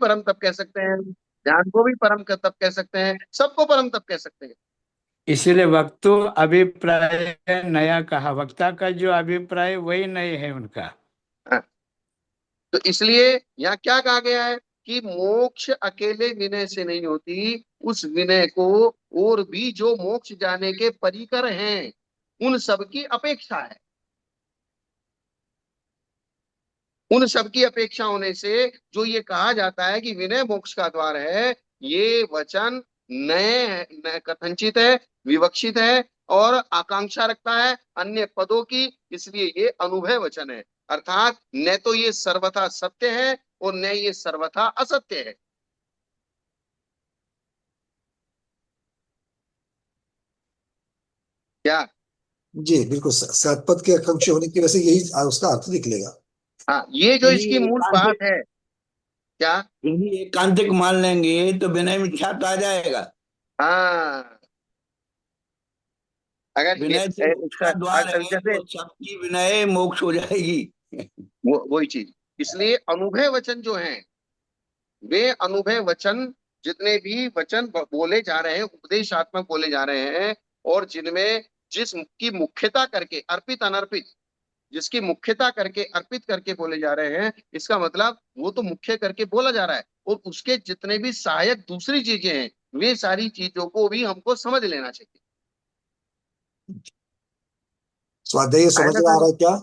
परम तप कह सकते हैं, ध्यान को भी परम तप कह सकते हैं, सबको परम तप कह सकते हैं। इसीलिए वक्तु अभिप्राय नया कहा, वक्ता का जो अभिप्राय वही नए है उनका। हाँ, तो इसलिए यहाँ क्या कहा गया है कि मोक्ष अकेले विनय से नहीं होती, उस विनय को और भी जो मोक्ष जाने के परिकर हैं उन सबकी अपेक्षा है। उन सबकी अपेक्षा होने से जो ये कहा जाता है कि विनय मोक्ष का द्वार है, ये वचन नए कथनचित है, विवक्षित है और आकांक्षा रखता है अन्य पदों की, इसलिए ये अनुभय वचन है। अर्थात न तो ये सर्वथा सत्य है और न ये सर्वथा असत्य है। क्या? जी बिल्कुल, सतपथ के आकांक्षी होने की वजह से यही उसका अर्थ निकलेगा। हाँ, ये जो यही इसकी मूल बात एकांतिक, है। क्या? यही एकांतिक मान लेंगे तो विनय मिथ्या तो आ जाएगा। हाँ, अगर ये विनय से मोक्ष का द्वार है जैसे तो सबकी विनय मोक्ष हो जाएगी। वो वही चीज, इसलिए अनुभय वचन जो है, वे अनुभय वचन, जितने भी वचन बोले जा रहे हैं, उपदेशात्मक बोले जा रहे हैं, और जिनमें जिसकी मुख्यता करके अर्पित अनर्पित, जिसकी मुख्यता करके अर्पित करके बोले जा रहे हैं, इसका मतलब वो तो मुख्य करके बोला जा रहा है, और उसके जितने भी सहायक दूसरी चीजें हैं, वे सारी चीजों को भी हमको समझ लेना चाहिए। स्वाध्याय है समझ ना में आ सर? रहा है क्या?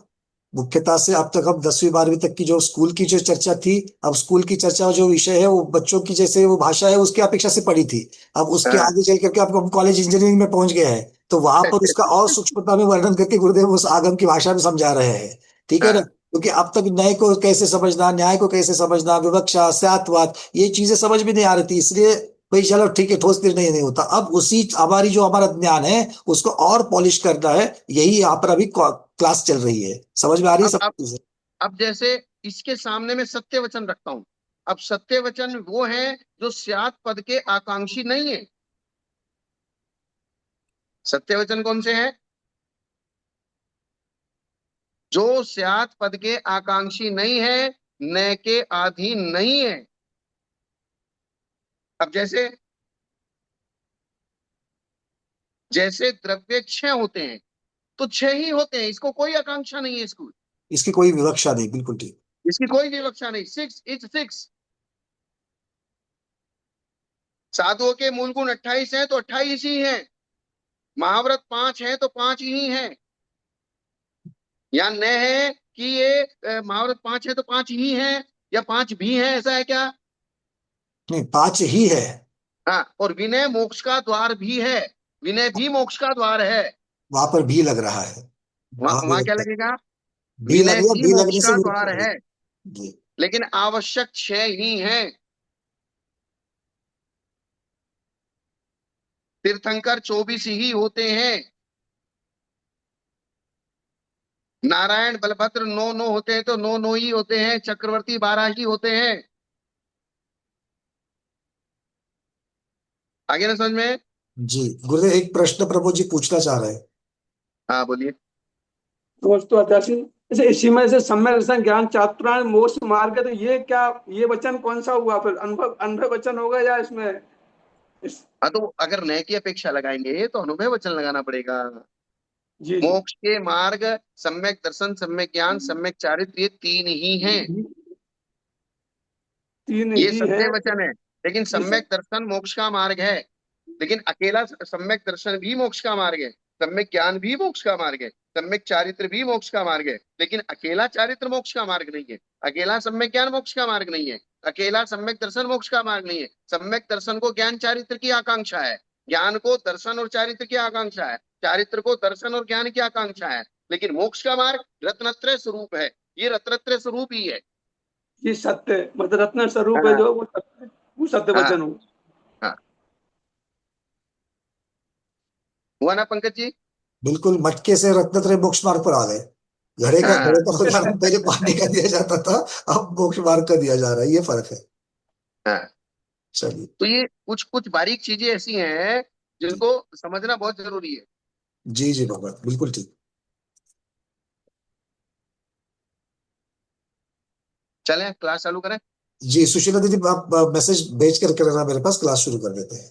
मुख्यता से अब तक हम 10वीं 12वीं तक की जो स्कूल की जो चर्चा थी, अब स्कूल की चर्चा जो विषय है वो बच्चों की जैसे वो भाषा है उसकी अपेक्षा से पड़ी थी। अब उसके हाँ। आगे चल करके अब हम कॉलेज इंजीनियरिंग में पहुंच गए हैं, तो वहां पर उसका और सूक्ष्मता में वर्णन करके गुरुदेव उस आगम की भाषा में समझा रहे हैं। ठीक है ना, हाँ, क्योंकि अब तक न्याय को कैसे समझना, न्याय को कैसे समझना, विवक्षा, स्यात्वाद, ये चीजें समझ में नहीं आ रही थी, इसलिए भाई चलो ठीक है, ठोस निर्णय नहीं होता। अब उसी हमारी जो हमारा ज्ञान है उसको और पॉलिश करना है, यही यहाँ पर अभी क्लास चल रही है। समझ में आ रही है अब सब अब चीजें? अब जैसे इसके सामने में सत्य वचन रखता हूं। अब सत्य वचन वो है जो स्यात् पद के आकांक्षी नहीं है। सत्य वचन कौन से हैं? जो स्यात् पद के आकांक्षी नहीं है, न के अधीन नहीं है। अब जैसे जैसे द्रव्य क्षय होते हैं, तो क्षय ही होते हैं, इसको कोई आकांक्षा नहीं है इसको। इसकी कोई विवक्षा नहीं, बिल्कुल ठीक। इसकी कोई विवक्षा नहीं, सिक्स इज सिक्स। साधुओं के मूल गुण 28 हैं तो 28 ही हैं। महाव्रत 5 हैं तो 5 ही हैं। या न है कि ये महाव्रत 5 है तो 5 ही हैं, या 5 भी हैं, ऐसा है क्या? नहीं, 5 ही है। हाँ, और विनय मोक्ष का द्वार भी है। विनय भी मोक्ष का द्वार है। वहां पर भी लग रहा है। वहां क्या लगेगा? भी लग विनय गया, भी भी मोक्ष लगने से का विरुद्ध द्वार लगेगा। है, जी। लेकिन आवश्यक 6 ही है। तीर्थंकर 24 ही होते हैं। नारायण बलभद्र 9 9 होते हैं तो 9 9 ही होते हैं। चक्रवर्ती 12 ही होते हैं। आगे ना समझ में? जी गुरुदेव, एक प्रश्न प्रभु जी पूछना चाह रहे हैं। हाँ, बोलिए। दोस्तों अत्याशी, जैसे इसी में से सम्यक दर्शन ज्ञान चातुर्य मोक्ष मार्ग है, तो ये क्या, ये वचन कौन सा हुआ फिर? अनुभव अनुभव वचन होगा या इसमें इस? हाँ, तो अगर नए की अपेक्षा लगाएंगे तो अनुभव वचन लगाना पड़ेगा। जी जी। मोक्ष के मार्ग सम्यक दर्शन, सम्यक ज्ञान, सम्यक चारित्र, ये 3 ही हैं। तीन ये ही है। सत्य वचन है। लेकिन ये सम्यक दर्शन मोक्ष का मार्ग है। लेकिन अकेला सम्यक दर्शन भी मोक्ष का मार्ग है। सम्यक ज्ञान भी मोक्ष का मार्ग है। सम्यक चारित्र भी मोक्ष का मार्ग है। लेकिन अकेला चारित्र मोक्ष का मार्ग नहीं है। अकेला सम्यक ज्ञान मोक्ष का मार्ग नहीं है। अकेला सम्यक दर्शन मोक्ष का मार्ग नहीं है। सम्यक दर्शन को ज्ञान चारित्र की आकांक्षा है। ज्ञान को दर्शन और चारित्र की आकांक्षा है। चारित्र को दर्शन और ज्ञान की आकांक्षा है। लेकिन मोक्ष का मार्ग रत्नत्रय स्वरूप है। ये रत्नत्रय स्वरूप ही है। ये सत्य मतलब रत्न स्वरूप है हाँ, जो, वो सत्य हाँ, वचन हो। हाँ। हुआ ना पंकज जी? बिल्कुल, मटके से रत्नत्रय मोक्ष मार्ग पर आ गए। घड़े का हाँ, घड़े का उदाहरण पहले पानी का दिया जाता था, अब मोक्ष मार्ग का दिया जा रहा है, ये फर्क है। हाँ। चलिए। तो ये कुछ कुछ बारीक चीजें ऐसी हैं जी जिनको समझना बहुत जरूरी है। जी जी भगवान, बिल्कुल ठीक। चलें क्लास चालू करें। जी सुशीला दीदी, आप मैसेज भेज कर करना मेरे पास, क्लास शुरू कर देते हैं।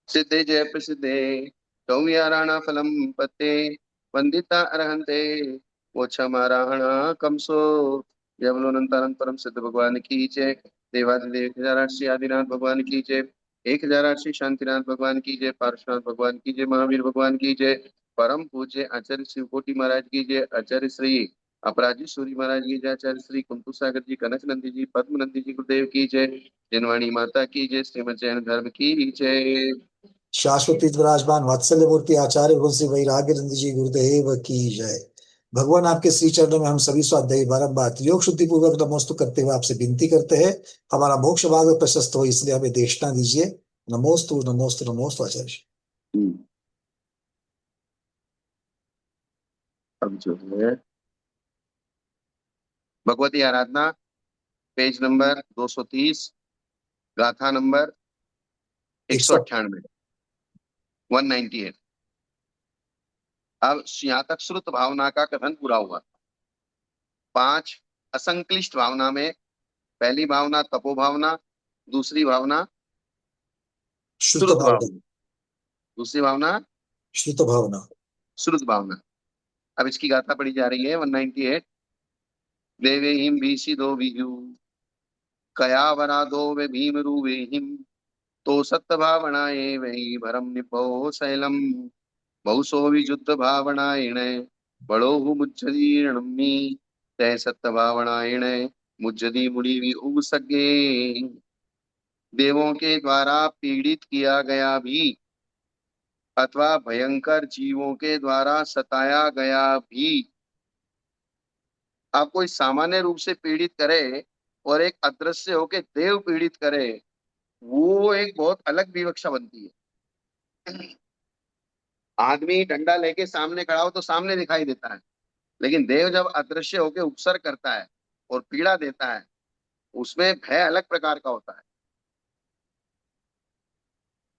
सिद्धे जय प्रसिद्धे सौम्याराणा फलम पत्ते वंदिता अरहंते मोक्षमाराहणा कमसो। जय बोलो अनंतानंद परम सिद्ध भगवान की जय। देवादिदेव 1008 श्री आदिनाथ भगवान की जय। 1008 श्री शांतिनाथ भगवान की जय। पार्श्वनाथ भगवान की जय। महावीर भगवान की जय। परम पूज्य आचार्य शिव कोटि महाराज की जय। आचार्य श्री अपराजी सूरी महाराज की जय। आचार्य श्री कुंतु सागर जी, कनक नंदी जी, पद्म नंदी जी गुरुदेव की जय। जिनवाणी माता की जय। श्रीमद जैन धर्म की जय। शाश्वती विराजमान वात्सल्य मूर्ति आचार्य गुरु श्री वैराग्य नंद जी गुरुदेव की जय। भगवान आपके श्री चरणों में हम सभी स्वाध्यायी बारंबार योग शुद्धि पूर्वक नमोस्तु करते हुए आपसे विनती करते हैं, हमारा मोक्ष मार्ग प्रशस्त हो इसलिए हमें देशना दीजिए। नमोस्तु नमोस्तु नमोस्तु आचार्य। अब जो है भगवती आराधना, पेज नंबर 230, गाथा नंबर 198, 198। अब यहाँ तक श्रुत भावना का कथन पूरा हुआ। 5 असंक्लिष्ट भावना में पहली भावना तपो भावना, दूसरी भावना श्रुत श्रुत भावना। भावना, दूसरी भावना श्रुत भावना। श्रुत भावना। अब इसकी गाथा पढ़ी जा रही है 198। देवे हिम भीषिदो विजु कया वरादो वे भीम रूवे हिम तो सत्य भावनाए वही भरम निपो शैलम बहुसो विजुद्ध भावनाएण बड़ो मुज्जदीर्णमी तय सत्य भावनाएण मुज्जदी मुड़ी भी सके। देवों के द्वारा पीड़ित किया गया भी अथवा भयंकर जीवों के द्वारा सताया गया भी, आप कोई सामान्य रूप से पीड़ित करे और एक अदृश्य होके देव पीड़ित करे, वो एक बहुत अलग विवक्षा बनती है। आदमी डंडा लेके सामने खड़ा हो तो सामने दिखाई देता है, लेकिन देव जब अदृश्य होके उपसर्ग करता है और पीड़ा देता है, उसमें भय अलग प्रकार का होता है।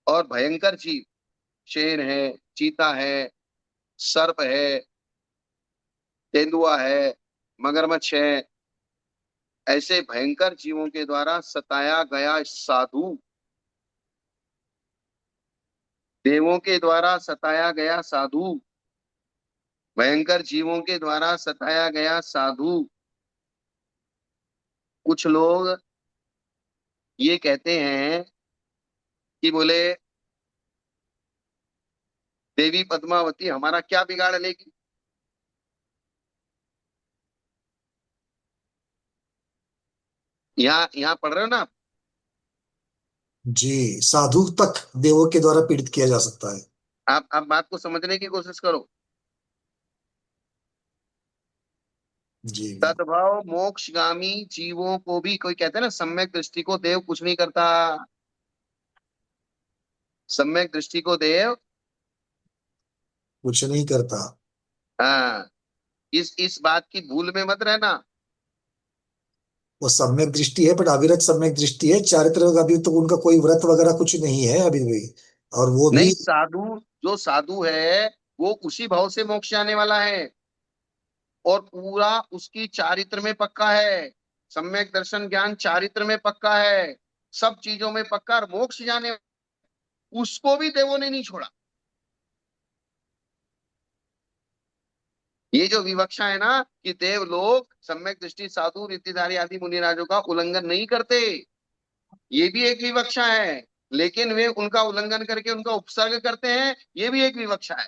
और भयंकर जीव, शेर है, चीता है, सर्प है, तेंदुआ है, मगरमच्छ है, ऐसे भयंकर जीवों के द्वारा सताया गया साधु, देवों के द्वारा सताया गया साधु, भयंकर जीवों के द्वारा सताया गया साधु। कुछ लोग ये कहते हैं कि बोले देवी पद्मावती हमारा क्या बिगाड़ लेगी। यहाँ पढ़ रहे हो ना आप? जी, साधु तक देवों के द्वारा पीड़ित किया जा सकता है। आप बात को समझने की कोशिश करो। जी तद्भाव मोक्षगामी जीवों को भी, कोई कहते हैं ना सम्यक दृष्टि को देव कुछ नहीं करता, सम्यक दृष्टि को देव कुछ नहीं करता। हाँ, इस बात की भूल में मत रहना। वो सम्यक दृष्टि है, बट अविरत सम्यक दृष्टि है। चारित्र का अभी तो उनका कोई व्रत वगैरह कुछ नहीं है अभी भी, और वो भी। नहीं, साधु जो साधु है वो उसी भाव से मोक्ष जाने वाला है और पूरा उसकी चारित्र में पक्का है। सम्यक दर्शन ज्ञान चारित्र में पक्का है, सब चीजों में पक्का, और मोक्ष जाने उसको भी देवों ने नहीं छोड़ा। ये जो विवक्षा है ना कि देव लोग सम्यक दृष्टि साधु रिद्धिधारी आदि मुनिराजों का उल्लंघन नहीं करते, ये भी एक विवक्षा है, लेकिन वे उनका उल्लंघन करके उनका उपसर्ग करते हैं, ये भी एक विवक्षा है।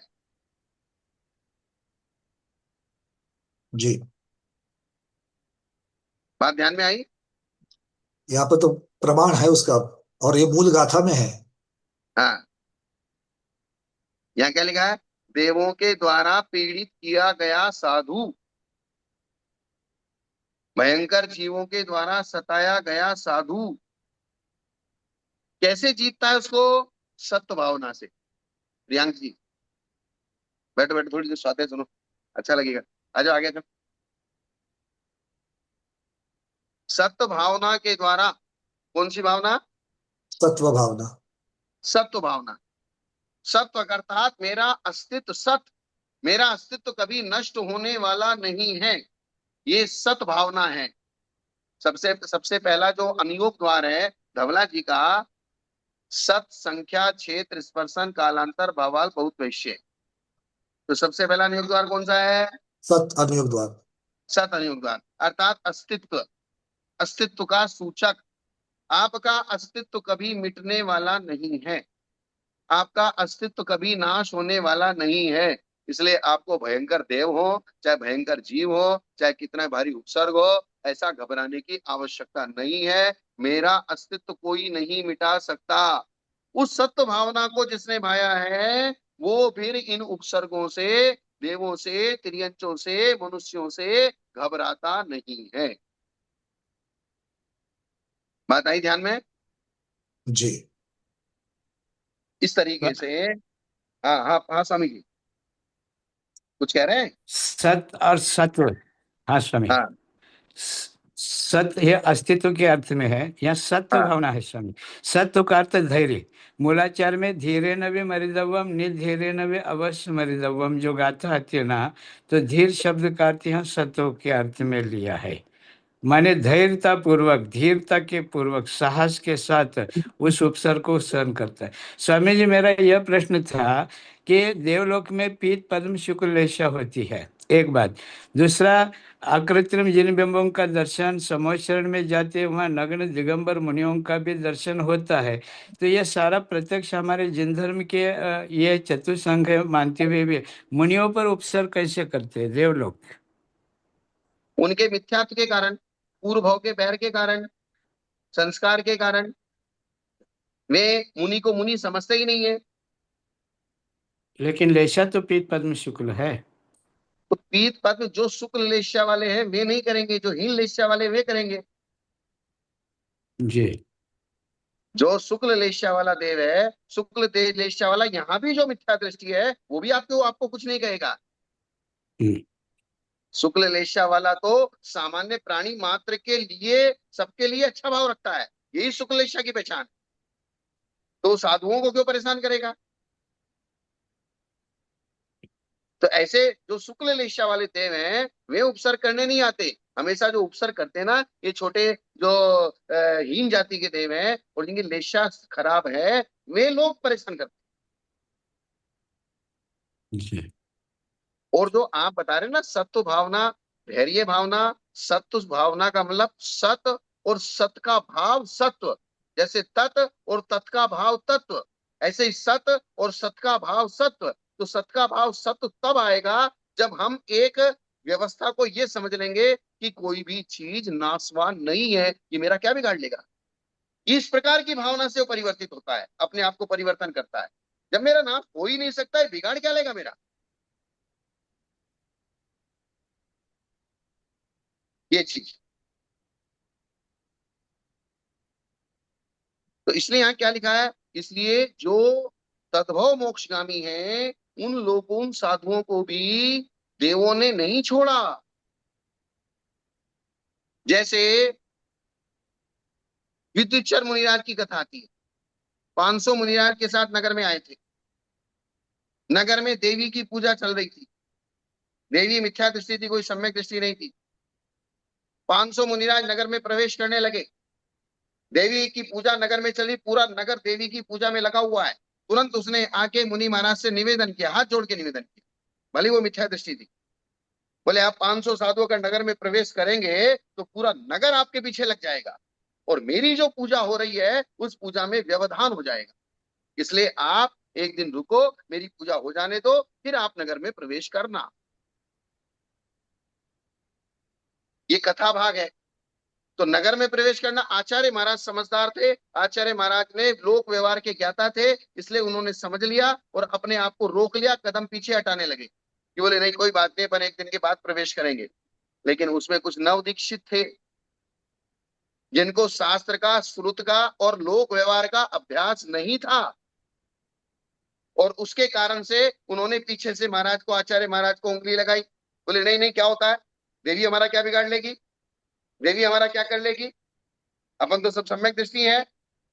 जी, बात ध्यान में आई? यहाँ पे तो प्रमाण है उसका, और ये मूल गाथा में है। हाँ, यहाँ क्या लिखा है? देवों के द्वारा पीड़ित किया गया साधु, भयंकर जीवों के द्वारा सताया गया साधु कैसे जीतता है उसको? सत्य भावना से। प्रियांक जी बैठो बैठो, थोड़ी देर स्वाध्याय सुनो, अच्छा लगेगा। आ जाओ आगे। सत्य भावना के द्वारा, कौन सी भावना? सत्व भावना। सत्व भावना। सत्व अर्थात मेरा अस्तित्व सत्य, मेरा अस्तित्व कभी नष्ट होने वाला नहीं है, ये सत भावना है। सबसे सबसे पहला जो अनुयोग द्वार है धवला जी का, सत संख्या क्षेत्र स्पर्शन कालांतर भावाल बहुत वैश्य। तो सबसे पहला अनुयोग द्वार कौन सा है? सत अनुयोग द्वार। सत अनुयोग द्वार अर्थात अस्तित्व, अस्तित्व का सूचक। आपका अस्तित्व कभी मिटने वाला नहीं है, आपका अस्तित्व कभी नाश होने वाला नहीं है। इसलिए आपको भयंकर देव हो चाहे भयंकर जीव हो चाहे कितना भारी उपसर्ग हो, ऐसा घबराने की आवश्यकता नहीं है। मेरा अस्तित्व कोई नहीं मिटा सकता। उस सत्य भावना को जिसने भाया है वो फिर इन उपसर्गों से, देवों से, तिर्यंचों से, मनुष्यों से घबराता नहीं है। बात आई ध्यान में? जी। इस तरीके से। हाँ हाँ हाँ स्वामी जी कुछ कह रहे हैं? सत और सत्व, हाँ स्वामी, हाँ सत्य ये अस्तित्व के अर्थ में है, यहाँ सत्व हाँ भावना है स्वामी। सत्व का अर्थ धैर्य। मूलाचार में धीरे नवे मरिदवम निर्धीरे नवे अवश्य मरिदवम जो गाथा हत्य ना, तो धीर शब्द का अर्थ यहाँ सत्व के अर्थ में लिया है। माने धैर्यता पूर्वक, धीरता के पूर्वक, साहस के साथ उस उपसर्ग को सहन करता है। स्वामी जी मेरा यह प्रश्न था कि देवलोक में पीत पद्म शुक्ल लेशा होती है, एक बात। दूसरा, अकृत्रिम जिन बिंबों का दर्शन, समोशरण में जाते वहाँ नग्न दिगंबर मुनियों का भी दर्शन होता है। तो यह सारा प्रत्यक्ष हमारे जिन धर्म के ये चतुसंग मानते हुए भी मुनियों पर उपसर्ग कैसे करते हैं देवलोक? उनके मिथ्यात्व के कारण, पूर्व भाव के बैर के कारण, संस्कार के कारण वे मुनि को मुनि समझते ही नहीं है। लेकिन लेशा तो पीत पद्म शुक्ल है। तो पीत पद्म जो शुक्ल लेस्या वाले हैं वे नहीं करेंगे, जो हीन लेस्या वाले वे करेंगे। जी। जो शुक्ल लेस्या वाला देव है, शुक्ल देव लेस्या वाला, यहाँ भी जो मिथ्या दृष्टि है वो भी आपको आपको कुछ नहीं कहेगा। हम्म। शुक्ल लेस्या वाला तो सामान्य प्राणी मात्र के लिए, सबके लिए अच्छा भाव रखता है, यही शुक्ल लेस्या की पहचान। तो साधुओं को क्यों परेशान करेगा? तो ऐसे जो शुक्ल लेस्या वाले देव हैं वे उपसर्ग करने नहीं आते। हमेशा जो उपसर्ग करते हैं ना, ये छोटे जो हीन जाति के देव हैं और जिनकी लेस्या खराब है, वे लोग परेशान करते जी। हैं। और जो आप बता रहे हैं ना सत्व भावना, धैर्य भावना, सत्व भावना का मतलब सत और सत का भाव सत्व, जैसे तत् और तत् का भाव तत्व, ऐसे ही सत और सत का भाव सत्व। तो सत का भाव सत्व तब आएगा जब हम एक व्यवस्था को ये समझ लेंगे कि कोई भी चीज नाशवान नहीं है, ये मेरा क्या बिगाड़ लेगा। इस प्रकार की भावना से वो परिवर्तित होता है, अपने आप को परिवर्तन करता है। जब मेरा नाश हो ही नहीं सकता है, बिगाड़ क्या लेगा मेरा, ये चीज। तो इसलिए यहाँ क्या लिखा है, इसलिए जो तद्भव मोक्षगामी हैं उन लोगों, उन साधुओं को भी देवों ने नहीं छोड़ा। जैसे विद्युचर मुनिराज की कथा आती है, 500 मुनिराज के साथ नगर में आए थे। नगर में देवी की पूजा चल रही थी, देवी मिथ्या दृष्टि थी, कोई सम्यक दृष्टि नहीं थी। 500 मुनिराज नगर में प्रवेश करने लगे, देवी की पूजा नगर में चली, पूरा नगर देवी की पूजा में लगा हुआ है। तुरंत उसने आके मुनि महाराज से निवेदन किया, हाथ जोड़ के निवेदन किया, भले वो मिथ्या दृष्टि थी। बोले आप 500 साधुओं का नगर में प्रवेश करेंगे तो पूरा नगर आपके पीछे लग जाएगा और मेरी जो पूजा हो रही है उस पूजा में व्यवधान हो जाएगा। इसलिए आप एक दिन रुको, मेरी पूजा हो जाने दो, फिर आप नगर में प्रवेश करना। ये कथा भाग है। तो नगर में प्रवेश करना, आचार्य महाराज समझदार थे, आचार्य महाराज ने लोक व्यवहार के ज्ञाता थे, इसलिए उन्होंने समझ लिया और अपने आप को रोक लिया, कदम पीछे हटाने लगे कि बोले नहीं कोई बात नहीं, पर एक दिन के बाद प्रवेश करेंगे। लेकिन उसमें कुछ नव दीक्षित थे जिनको शास्त्र का, श्रुत का और लोक व्यवहार का अभ्यास नहीं था, और उसके कारण से उन्होंने पीछे से महाराज को, आचार्य महाराज को उंगली लगाई। बोले नहीं नहीं क्या होता है, देवी हमारा क्या बिगाड़ लेगी, देवी हमारा क्या कर लेगी, अपन तो सब सम्यक दृष्टि है,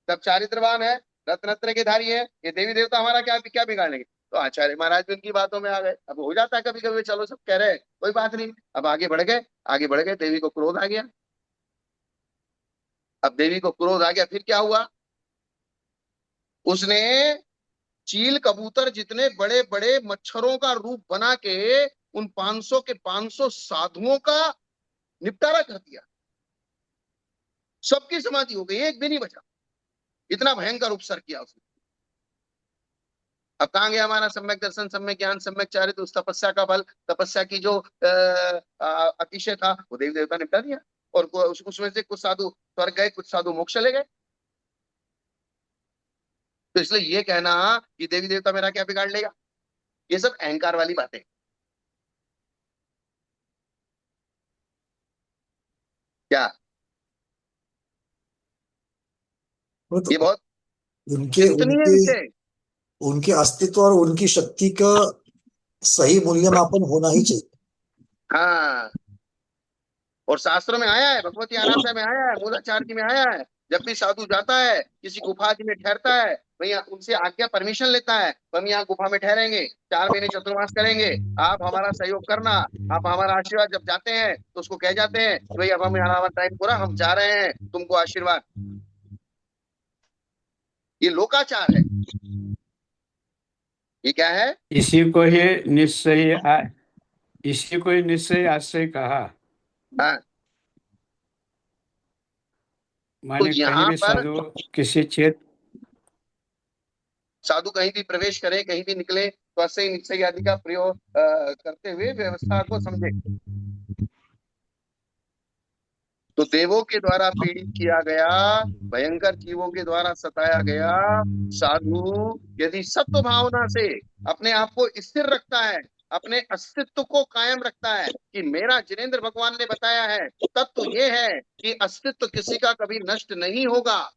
सब चारित्रवान है, रत्नत्र के धारी है, ये देवी देवता हमारा क्या क्या बिगाड़ लेंगे। तो आचार्य महाराज भी उनकी बातों में आ गए। अब हो जाता है कभी कभी, चलो सब कह रहे हैं कोई बात नहीं, अब आगे बढ़ गए, आगे बढ़ गए, देवी को क्रोध आ गया। अब देवी को क्रोध आ गया, फिर क्या हुआ? उसने चील कबूतर जितने बड़े बड़े मच्छरों का रूप बना के उन 500 के 500 साधुओं का निपटारा कर दिया। सबकी समाधि हो गई, एक भी नहीं बचा। इतना भयंकर उपसर्ग किया उसने। अब कहां गया हमारा सम्यक दर्शन, सम्यक ज्ञान, सम्यक चारित्र? उस तपस्या का फल, तपस्या की जो अतिशय था, वो देवी देवता निपटा दिया। और उसमें से कुछ साधु स्वर्ग गए, कुछ साधु मोक्ष चले गए। तो इसलिए ये कहना कि देवी देवता मेरा क्या बिगाड़ लेगा, ये सब अहंकार वाली बातें। क्या वो ये तो बहुत उनके चिंतनीय उनके विषय। उनके अस्तित्व और उनकी शक्ति का सही मूल्यमापन होना ही चाहिए। हाँ, और शास्त्र में आया है, भगवती आराध्या में आया है, मूलाचार्य में आया है। जब भी साधु जाता है किसी गुफा में ठहरता है, भैया उनसे आज्ञा परमिशन लेता है, हम यहाँ गुफा में ठहरेंगे, 4 महीने चतुर्मास करेंगे, आप हमारा सहयोग करना, आप हमारा आशीर्वाद। जब जाते हैं तो उसको कह जाते हैं भाई अब हमारा टाइम पूरा, हम जा रहे हैं, तुमको आशीर्वाद। ये लोकाचार है। ये क्या है? इसी को ही इसी को ही निश्चय आश्रय कहा। हाँ, तो माने कहीं यहाँ भी पर साधु किसी क्षेत्र, साधु कहीं भी प्रवेश करे, कहीं भी निकले, तो अस्य निश्चय आदि का प्रयोग करते हुए व्यवस्था को समझे। तो देवों के द्वारा पीड़ित किया गया, भयंकर जीवों के द्वारा सताया गया साधु यदि सत्व भावना से अपने आप को स्थिर रखता है, अपने अस्तित्व को कायम रखता है कि मेरा, जिनेंद्र भगवान ने बताया है, तत्व ये है कि अस्तित्व किसी का कभी नष्ट नहीं होगा।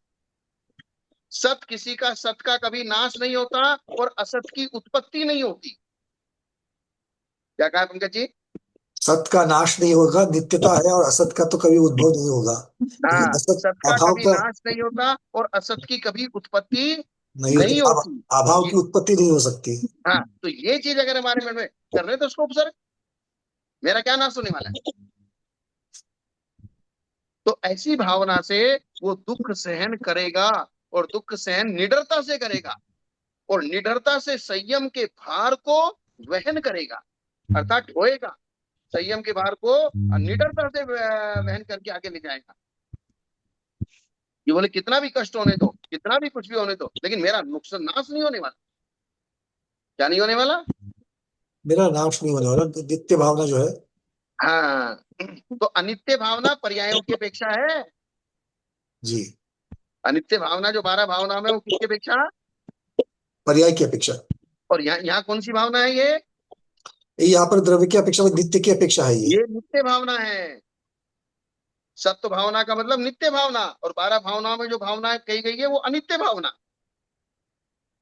सत किसी का, सत का कभी नाश नहीं होता और असत की उत्पत्ति नहीं होती। क्या कहा पंकज जी? सत का नाश नहीं होगा, नित्यता है, और असत का तो कभी उद्भव नहीं होगा। लेकिन हाँ, असत सत का अभाव कभी का नाश नहीं होता और असत की कभी उत्पत्ति नहीं होती, नहीं होती। अभाव ये, की उत्पत्ति नहीं हो सकती। हाँ, तो ये चीज अगर हमारे मन में कर रहे तो उसको उपसर्ग, मेरा क्या नाश होने वाला है। तो ऐसी भावना से वो दुख सहन करेगा, और दुख सहन निडरता से करेगा, और निडरता से संयम के भार को वहन करेगा, अर्थात ढोएगा। संयम के भार को निडरता से वहन करके आगे ले जाएगा। ये बोले कितना भी कष्ट होने दो, कितना भी कुछ भी होने दो, लेकिन मेरा नुकसान, नाश नहीं होने वाला। क्या नहीं होने वाला? मेरा नाश नहीं होने वाला, नित्य भावना जो है। हाँ, तो अनित्य भावना पर्यायों की अपेक्षा है। जी, अनित्य भावना जो 12 भावना में, वो किसकी अपेक्षा? पर्याय की अपेक्षा। और यहाँ कौन सी भावना है ये? यहाँ पर द्रव्य की अपेक्षा में नित्य की अपेक्षा है ये। ये नित्य भावना है। सत्व भावना का मतलब नित्य भावना, और 12 भावनाओं में जो भावना कही गई है वो अनित्य भावना।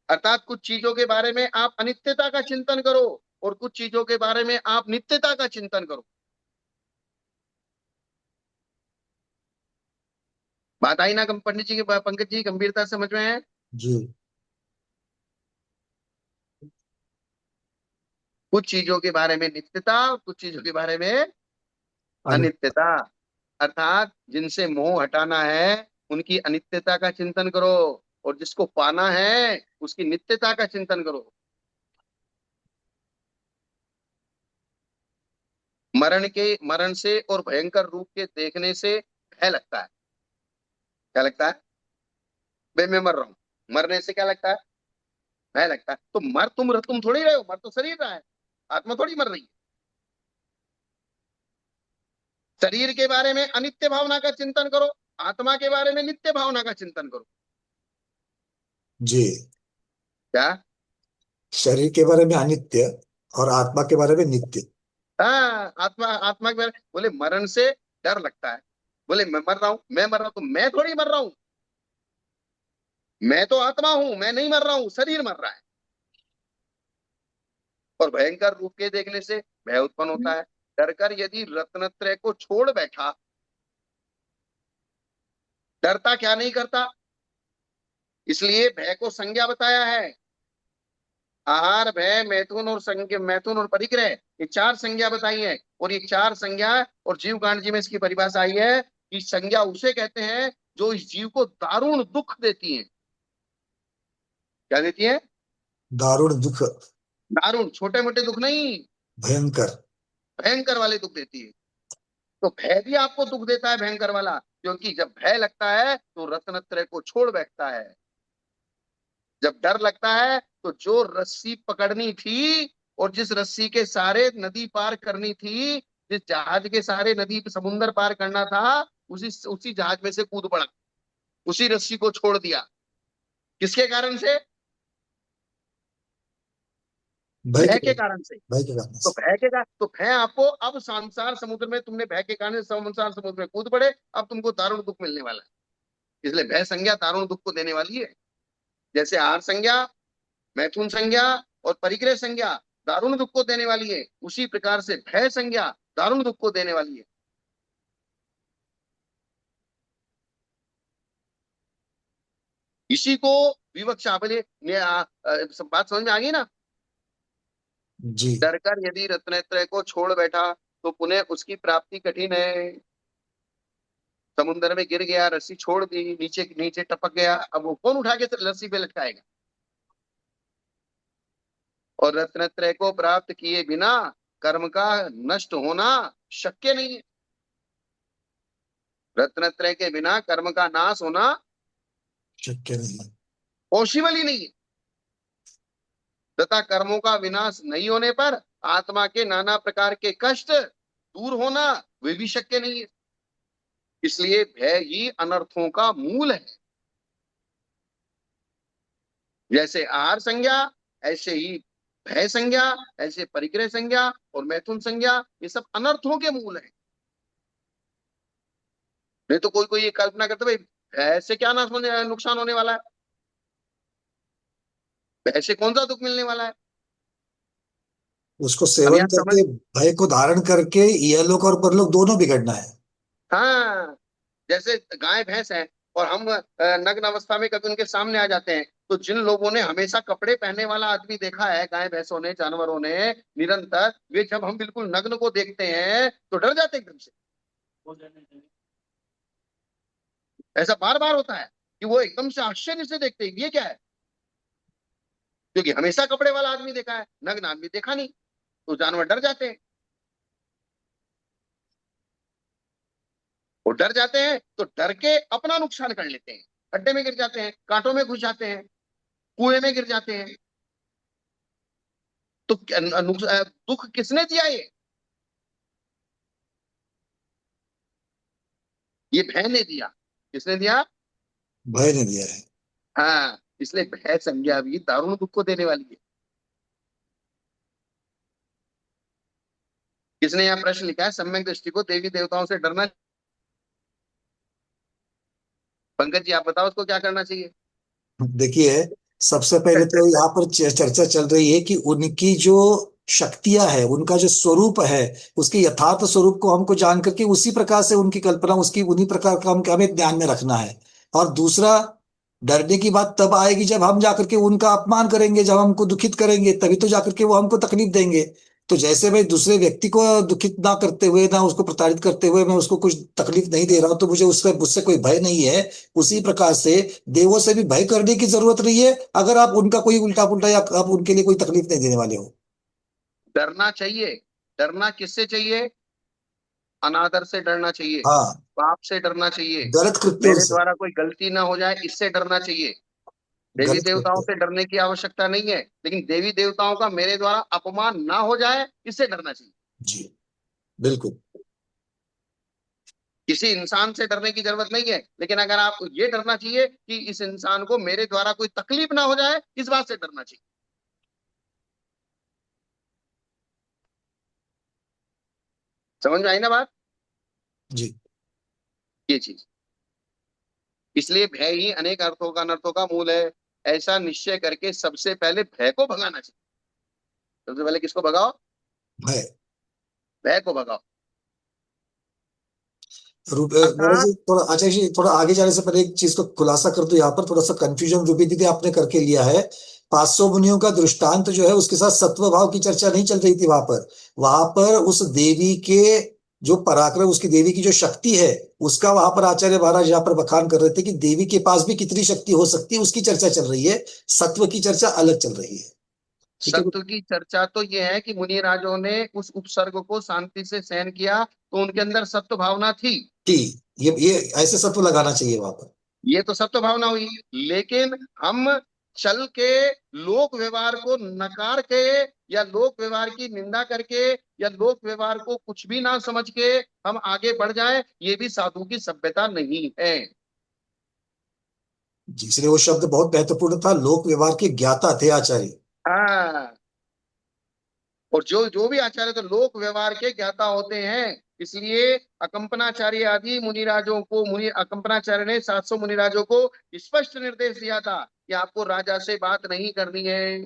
अर्थात कुछ चीजों के बारे में आप अनित्यता का चिंतन करो, और कुछ चीजों के बारे में आप नित्यता का चिंतन करो। बात आई ना पंडित जी की, पंकज जी, गंभीरता समझ में है? जी, कुछ चीजों के बारे में नित्यता, कुछ चीजों के बारे में अन- अनित्यता। अर्थात जिनसे मोह हटाना है उनकी अनित्यता का चिंतन करो, और जिसको पाना है उसकी नित्यता का चिंतन करो। मरण से और भयंकर रूप के देखने से भय लगता है। क्या लगता है? बे मैं मर रहा हूं। मरने से क्या लगता है? भय लगता है। तो तुम थोड़ी रहे हो, मर तो शरीर रहा है, आत्मा थोड़ी मर रही है। शरीर के बारे में अनित्य भावना का चिंतन करो, आत्मा के बारे में नित्य भावना का चिंतन करो। जी, क्या? शरीर के बारे में अनित्य और आत्मा के बारे में नित्य। हाँ, आत्मा, आत्मा के बारे में बोले मरण से डर लगता है। बोले मैं मर रहा हूं, मैं मर रहा हूं, तो मैं थोड़ी मर रहा हूं, मैं तो आत्मा हूं, मैं नहीं मर रहा हूं, शरीर मर रहा है। और भयंकर रूप के देखने से भय उत्पन्न होता है। डरकर यदि रत्नत्रय को छोड़ बैठा, डरता क्या नहीं करता। इसलिए भय को संज्ञा बताया है। आहार, भय, मैथुन और मैथुन और परिग्रह, ये 4 संज्ञा बताई है। और ये 4 संज्ञा, और जीव कांड जी में इसकी परिभाषा आई है कि संज्ञा उसे कहते हैं जो इस जीव को दारुण दुख देती हैं। क्या देती है? दारुण दुख, दारुण, छोटे मोटे दुख नहीं, भयंकर। भयंकर वाले दुख देती है। तो भय भी आपको दुख देता है भयंकर वाला, क्योंकि जब भय लगता है तो रत्नत्रय को छोड़ बैठता है। जब डर लगता है तो जो रस्सी पकड़नी थी और जिस रस्सी के सहारे नदी पार करनी थी, जिस जहाज के सहारे नदी समुद्र पार करना था, उसी जहाज में से कूद पड़ा, उसी रस्सी को छोड़ दिया। किसके कारण से? भय भय के के कारण से। भय के कारण तो से। भय के कारण, तो भय आपको अब संसार समुद्र में, तुमने भय के कारण संसार समुद्र में कूद पड़े, अब तुमको दारुण दुख मिलने वाला है। इसलिए भय संज्ञा दारुण दुख को देने वाली है। जैसे आहार संज्ञा, मैथुन संज्ञा और परिग्रह संज्ञा दारुण दुख को देने वाली है, उसी प्रकार से भय संज्ञा दारुण दुख को देने वाली है। इसी को विवक्षा बोले। सब बात समझ में आ गई ना? जी। डरकर यदि रत्नेत्रय को छोड़ बैठा तो पुनः उसकी प्राप्ति कठिन है। समुद्र में गिर गया, रस्सी छोड़ दी, नीचे नीचे टपक गया, अब वो कौन उठा के रस्सी पे लटकाएगा? और रत्नत्रय को प्राप्त किए बिना कर्म का नष्ट होना शक्य नहीं है। रत्नत्रय के बिना कर्म का नाश होना शक्य नहीं। पॉसिबल ही नहीं है। तथा कर्मों का विनाश नहीं होने पर आत्मा के नाना प्रकार के कष्ट दूर होना वे भी शक्य नहीं है। इसलिए भय ही अनर्थों का मूल है। जैसे आहार संज्ञा, ऐसे ही भय संज्ञा, ऐसे परिग्रह संज्ञा और मैथुन संज्ञा, ये सब अनर्थों के मूल है। नहीं तो कोई कोई ये कल्पना करते भाई भय से क्या नुकसान होने वाला है, भय से कौन सा दुख मिलने वाला है। उसको हम सेवन यहाँ समझ, करके, भय को धारण करके यहलोक और परलोक दोनों बिगड़ना है। हाँ, जैसे गाय भैंस है और हम नग्न अवस्था में कभी उनके सामने आ जाते हैं, तो जिन लोगों ने हमेशा कपड़े पहनने वाला आदमी देखा है, गाय भैंसों ने, जानवरों ने निरंतर, वे जब हम बिल्कुल नग्न को देखते हैं तो डर जाते हैं एकदम से। ऐसा बार बार होता है कि वो एकदम से आश्चर्य से देखते हैं ये क्या है, क्योंकि हमेशा कपड़े वाला आदमी देखा है, नग्न आदमी देखा नहीं, तो जानवर डर जाते हैं। वो डर जाते हैं तो डर के अपना नुकसान कर लेते हैं, गड्ढे में गिर जाते हैं, कांटों में घुस जाते हैं, कुएं में गिर जाते हैं। तो दुख किसने दिया? ये भय ने दिया। किसने दिया? भय ने दिया है। हाँ, इसलिए भय संज्ञा भी दारुण दुख को देने वाली है। किसने यहाँ प्रश्न लिखा है, सम्यक दृष्टि को देवी देवताओं से डरना? पंकज जी आप बताओ उसको क्या करना चाहिए। देखिए, सबसे पहले तो यहाँ पर चर्चा चल रही है कि उनकी जो शक्तियां है, उनका जो स्वरूप है, उसके यथार्थ स्वरूप को हमको जान करके उसी प्रकार से उनकी कल्पना, उसकी उन्हीं प्रकार का हमें ध्यान में रखना है। और दूसरा, डरने की बात तब आएगी जब हम जाकर के उनका अपमान करेंगे, जब हमको दुखित करेंगे, तभी तो जाकर के वो हमको तकलीफ देंगे। तो जैसे मैं दूसरे व्यक्ति को दुखित ना करते हुए, ना उसको प्रताड़ित करते हुए मैं उसको कुछ तकलीफ नहीं दे रहा हूं, तो मुझे उससे मुझसे कोई भय नहीं है। उसी प्रकार से देवों से भी भय करने की जरूरत नहीं है, अगर आप उनका कोई उल्टा पुल्टा या आप उनके लिए कोई तकलीफ नहीं देने वाले हो। डरना चाहिए। डरना किससे चाहिए? अनादर से डरना चाहिए, हाँ, पाप से डरना चाहिए, गलत कृत्यों मेरे से। द्वारा कोई गलती ना हो जाए इससे डरना चाहिए। देवी गलत देवताओं कृत्य। से डरने की आवश्यकता नहीं है, लेकिन देवी देवताओं का मेरे द्वारा अपमान ना हो जाए इससे डरना चाहिए। जी, बिल्कुल। किसी इंसान से डरने की जरूरत नहीं है, लेकिन अगर आपको ये डरना चाहिए कि इस इंसान को मेरे द्वारा कोई तकलीफ ना हो जाए, इस बात से डरना चाहिए। समझ में आई ना बात? जी। ये चीज, इसलिए भय ही अनेक अर्थों का, अनर्थों का मूल है। ऐसा निश्चय करके सबसे पहले भय को भगाना चाहिए। सबसे पहले किसको भगाओ? भय। भय को भगाओ। मैडम अर्थात जी, थोड़ा अच्छा जी, थोड़ा आगे जाने से पहले एक चीज को खुलासा कर दो। यहाँ पर थोड़ा सा कंफ्यूजन रूपी दीदी आपने करके लिया है। 500 मुनियों का दृष्टांत जो है, उसके साथ सत्व भाव की चर्चा नहीं चल रही थी वहां पर। वहां पर उस देवी के जो पराक्रम, उसकी देवी की जो शक्ति है, उसका वहां पर आचार्य महाराज यहाँ पर बखान कर रहे थे कि देवी के पास भी कितनी शक्ति हो सकती है, उसकी चर्चा चल रही है। सत्व की चर्चा अलग चल रही है। ठीक है। सत्व की चर्चा तो ये है कि मुनि राजों ने उस उपसर्ग को शांति से सहन किया, तो उनके अंदर सत्व भावना थी। कि ये ऐसे सत्व लगाना चाहिए वहां पर। ये तो सत्व भावना हुई। लेकिन हम चल के लोक व्यवहार को नकार के, या लोक व्यवहार की निंदा करके, या लोक व्यवहार को कुछ भी ना समझ के हम आगे बढ़ जाएं, ये भी साधु की सभ्यता नहीं है। इसलिए वो शब्द बहुत महत्वपूर्ण था, लोक व्यवहार के ज्ञाता थे आचार्य। हाँ, और जो जो भी आचार्य तो लोक व्यवहार के ज्ञाता होते हैं। इसलिए अकंपनाचार्य आदि मुनिराजों को, मुनि अकंपनाचार्य ने 700 मुनिराजों को स्पष्ट निर्देश दिया था कि आपको राजा से बात नहीं करनी है,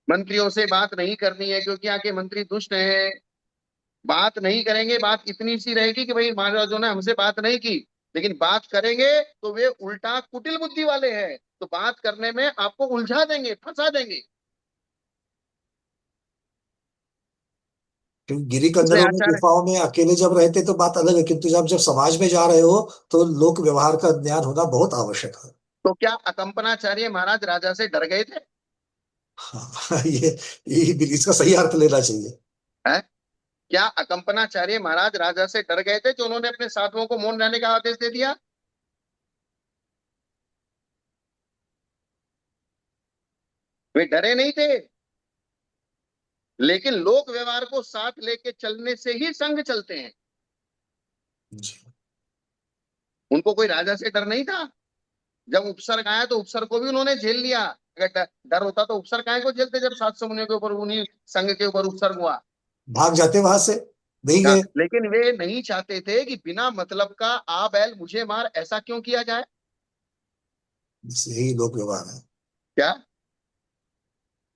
मंत्रियों से बात नहीं करनी है, क्योंकि यहाँ के मंत्री दुष्ट हैं। बात नहीं करेंगे, बात इतनी सी रहेगी कि भाई महाराजों ने हमसे बात नहीं की, लेकिन बात करेंगे तो वे उल्टा कुटिल बुद्धि वाले हैं, तो बात करने में आपको उलझा देंगे, फंसा देंगे। क्योंकि गिरी इसलिए कंदरों में, आचार्य, गुफाओं में अकेले जब रहते तो बात अलग है, किंतु जब जब समाज में जा रहे हो तो लोक व्यवहार का ज्ञान होना बहुत आवश्यक है। तो क्या अकंपनाचार्य महाराज राजा से डर गए थे? हाँ, ये इसका सही अर्थ लेना चाहिए। है? क्या अकंपनाचार्य महाराज राजा से डर गए थे जो उन्होंने अपने साधुओं को मौन रहने का आदेश दे दिया? वे डरे नहीं थे। लेकिन लोक व्यवहार को साथ लेके चलने से ही संघ चलते हैं। जी। उनको कोई राजा से डर नहीं था। जब उपसर्ग आया तो उपसर्ग को भी उन्होंने झेल लिया। अगर डर होता तो उपसर्ग काहे को झेलते, जब 700 मुनियों के ऊपर, उन्हीं संघ के ऊपर उपसर्ग हुआ। भाग जाते वहां से, नहीं हाँ, गए। लेकिन वे नहीं चाहते थे कि बिना मतलब का आ बैल मुझे मार ऐसा क्यों किया जाए। यही लोक व्यवहार है। क्या?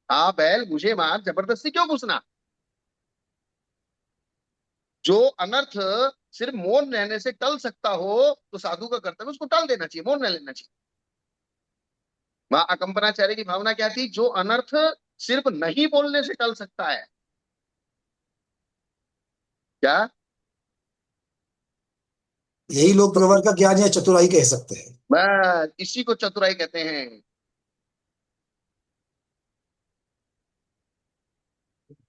आ बैल मुझे मार, जबरदस्ती क्यों घुसना? जो अनर्थ सिर्फ मौन रहने से टल सकता हो, तो साधु का कर्तव्य उसको टल देना चाहिए, मौन रह लेना चाहिए। वहां अकंपनाचार्य की भावना क्या थी? जो अनर्थ सिर्फ नहीं बोलने से टल सकता है। क्या? यही लोक व्यवहार का ज्ञान या चतुराई कह सकते हैं। बस इसी को चतुराई कहते हैं।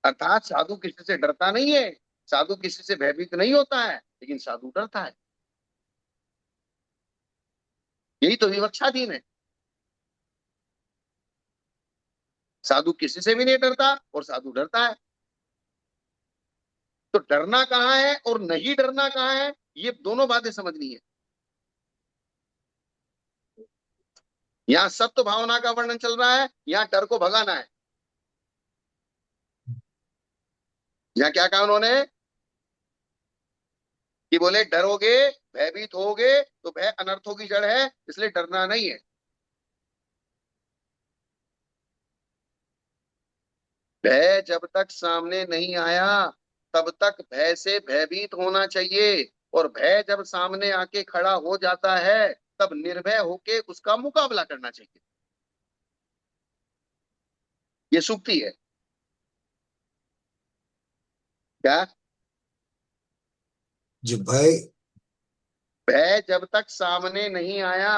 अर्थात साधु किसी से डरता नहीं है, साधु किसी से भयभीत नहीं होता है, लेकिन साधु डरता है। यही तो विवक्षाधीन है। साधु किसी से भी नहीं डरता और साधु डरता है। तो डरना कहाँ है और नहीं डरना कहाँ है, ये दोनों बातें समझनी है। यहाँ सत्य भावना का वर्णन चल रहा है, यहाँ डर को भगाना है। यहाँ क्या कहा उन्होंने कि बोले डरोगे, भयभीत होगे तो भय अनर्थों की जड़ है, इसलिए डरना नहीं है। भय जब तक सामने नहीं आया तब तक भय से भयभीत होना चाहिए, और भय जब सामने आके खड़ा हो जाता है तब निर्भय होके उसका मुकाबला करना चाहिए। ये सूक्ति है। क्या? जो भय, भय जब तक सामने नहीं आया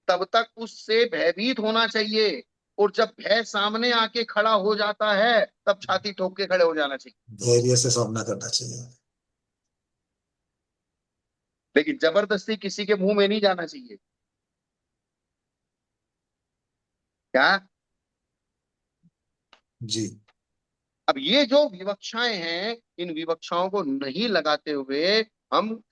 तब तक उससे भयभीत होना चाहिए, और जब भय सामने आके खड़ा हो जाता है तब छाती ठोक के खड़े हो जाना चाहिए। धैर्य से सामना करना चाहिए। लेकिन जबरदस्ती किसी के मुंह में नहीं जाना चाहिए। क्या? जी। अब ये जो विवक्षाएं हैं, इन विवक्षाओं को नहीं लगाते हुए हम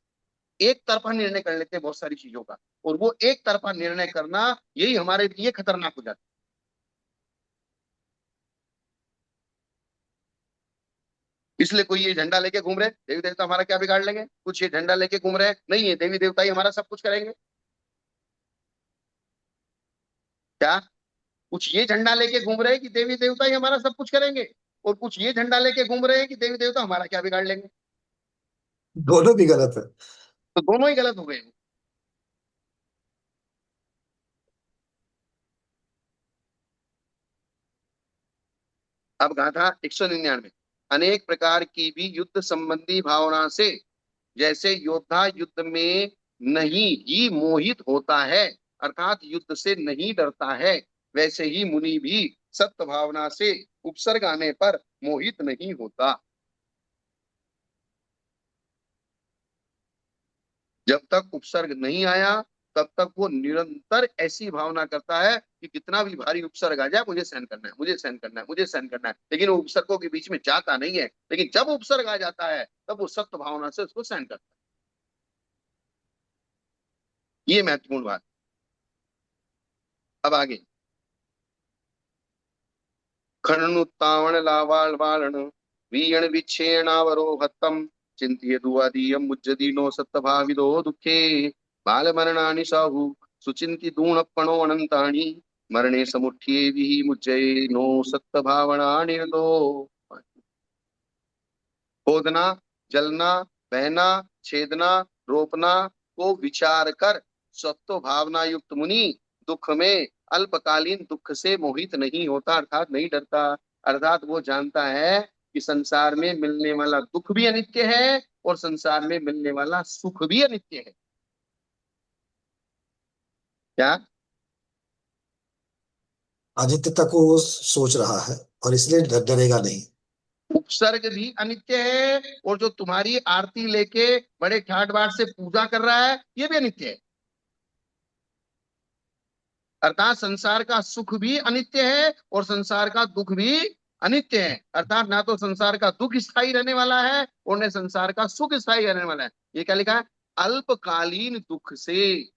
एक तरफा निर्णय कर लेते हैं बहुत सारी चीजों का, और वो एक तरफा निर्णय करना यही हमारे लिए खतरनाक हो जाता है। इसलिए कोई ये झंडा लेके घूम रहे देवी देवता हमारा क्या बिगाड़ लेंगे, कुछ ये झंडा लेके घूम रहे नहीं है देवी देवता ही हमारा सब कुछ करेंगे। क्या? कुछ ये झंडा लेके घूम रहे हैं कि देवी देवता ही हमारा सब कुछ करेंगे, और कुछ ये झंडा लेके घूम रहे हैं कि देवी देवता हमारा क्या बिगाड़ लेंगे। दोनों भी गलत है। तो दोनों ही गलत हो गए। अब गाथा 199। अनेक प्रकार की भी युद्ध संबंधी भावना से, जैसे योद्धा युद्ध में नहीं ही मोहित होता है अर्थात युद्ध से नहीं डरता है, वैसे ही मुनि भी सत्य भावना से उपसर्ग आने पर मोहित नहीं होता। जब तक उपसर्ग नहीं आया तब तक वो निरंतर ऐसी भावना करता है कि कितना भी भारी उपसर्ग आ जाए मुझे सहन करना है, मुझे सहन करना है, मुझे सहन करना है, लेकिन वो उपसर्गों के बीच में जाता नहीं है। लेकिन जब उपसर्ग आ जाता है तब वो सत्य भावना से उसको सहन करता है। ये महत्वपूर्ण बात। अब आगे, खननुत्तावण लावाल वारण वीयण विच्छेणावरोहत्तम चिंतिय दुआदीयम मुज्जदीनो सत्तभाविदो दुखे बालमरणानि साहु सुचिंति दूणप्पणो अनंतानि मरणे समुठ्ठिये विहि मुज्जयेनो सत्तभावना निर्दो। खोदना, जलना, बहना, छेदना, रोपना को विचार कर सत्व भावना युक्त मुनि दुख में अल्पकालीन दुख से मोहित नहीं होता अर्थात नहीं डरता। अर्थात वो जानता है कि संसार में मिलने वाला दुख भी अनित्य है और संसार में मिलने वाला सुख भी अनित्य है। क्या? अनित्यता को वो सोच रहा है और इसलिए डरेगा नहीं। उपसर्ग भी अनित्य है और जो तुम्हारी आरती लेके बड़े ठाट बाट से पूजा कर रहा है ये भी अनित्य है। अर्थात संसार का सुख भी अनित्य है और संसार का दुख भी अनित्य है। अर्थात ना तो संसार का दुख स्थायी रहने वाला है और न संसार का सुख स्थायी रहने वाला है। ये क्या लिखा है? अल्पकालीन दुख से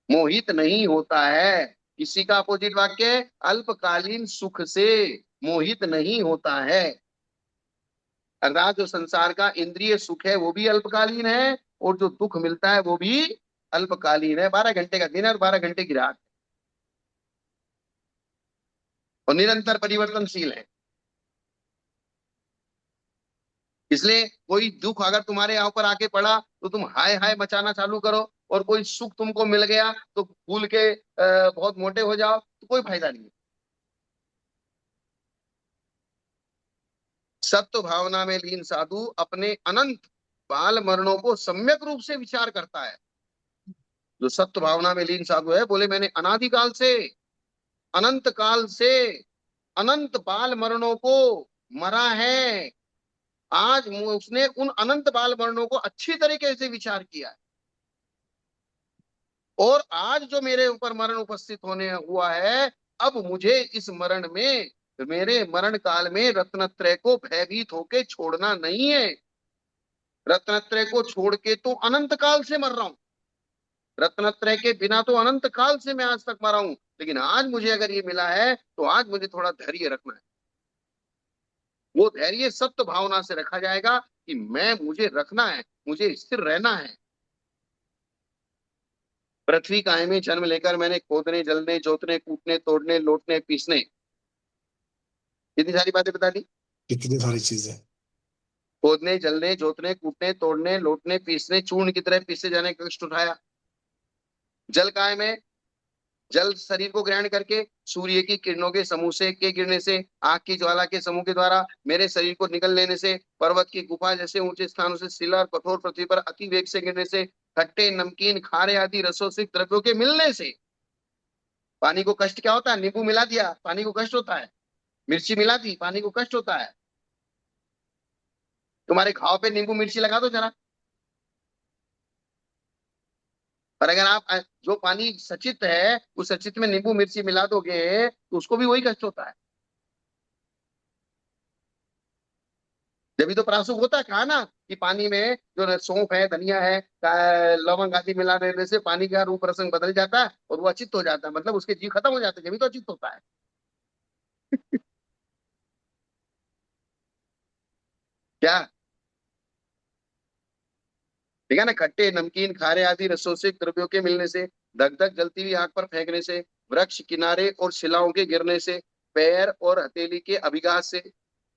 मोहित नहीं होता है। इसी का अपोजिट वाक्य है, अल्पकालीन सुख से मोहित नहीं होता है। अर्थात जो संसार का इंद्रिय सुख है वो भी अल्पकालीन है और जो दुख मिलता है वो भी अल्पकालीन है। 12 घंटे का दिन है और 12 घंटे की रात और निरंतर परिवर्तनशील है। इसलिए कोई दुख अगर तुम्हारे यहाँ पर आके पड़ा तो तुम हाय हाय मचाना चालू करो और कोई सुख तुमको मिल गया तो फूल के बहुत मोटे हो जाओ तो कोई फायदा नहीं है। सत्व भावना में लीन साधु अपने अनंत बाल मरणों को सम्यक रूप से विचार करता है। जो सत्व भावना में लीन साधु है बोले मैंने अनादिकाल से अनंत काल से अनंत बाल मरणों को मरा है। आज उसने उन अनंत बाल मरणों को अच्छी तरीके से विचार किया है और आज जो मेरे ऊपर मरण उपस्थित होने हुआ है अब मुझे इस मरण में मेरे मरण काल में रत्नत्रय को भयभीत होके छोड़ना नहीं है। रत्नत्रय को छोड़ के तो अनंत काल से मर रहा हूं, रत्नत्रय के बिना तो अनंत काल से मैं आज तक मरा हूं, लेकिन आज मुझे अगर ये मिला है तो आज मुझे थोड़ा धैर्य रखना है। वो धैर्य सत्य भावना से रखा जाएगा कि मुझे रखना है, मुझे स्थिर रहना है। पृथ्वी काय में जन्म लेकर मैंने खोदने, जलने, जोतने, कूटने, तोड़ने, लोटने, पीसने, इतनी सारी बातें बता दी। कितनी सारी चीजें। खोदने, जलने, जोतने, कूटने, तोड़ने, लोटने, पीसने, चूर्ण की तरह पीसे जाने का कष्ट उठाया। जल काय में जल शरीर को ग्रहण करके सूर्य की किरणों के समूह से के गिरने से, आग की ज्वाला के समूह के द्वारा मेरे शरीर को निकल लेने से, पर्वत की गुफा जैसे ऊंचे स्थानों से शिला और कठोर पृथ्वी पर अति वेग से गिरने से, खट्टे, नमकीन, खारे आदि रसोसिक द्रव्यों के मिलने से। पानी को कष्ट क्या होता है? नींबू मिला दिया पानी को कष्ट होता है, मिर्ची मिला दी पानी को कष्ट होता है। तुम्हारे घाव पे नींबू मिर्ची लगा दो जरा, पर अगर आप जो पानी सचित है उस सचित में नींबू मिर्ची मिला दोगे तो उसको भी वही कष्ट होता है। जब तो प्रासुक होता है, कहा ना कि पानी में जो सौंफ है, धनिया है, लवंग आदि मिला देने से पानी का रूप रसंग बदल जाता है और वो अचित हो जाता है, मतलब उसके जीव खत्म हो जाते हैं, जब तो अचित होता है। क्या? ठीक है ना? खट्टे, नमकीन, खारे आदि रसों से द्रव्यों के मिलने से, धक धक जलती हुई आग पर फेंकने से, वृक्ष किनारे और शिलाओं के गिरने से, पैर और हथेली के अभिघात से,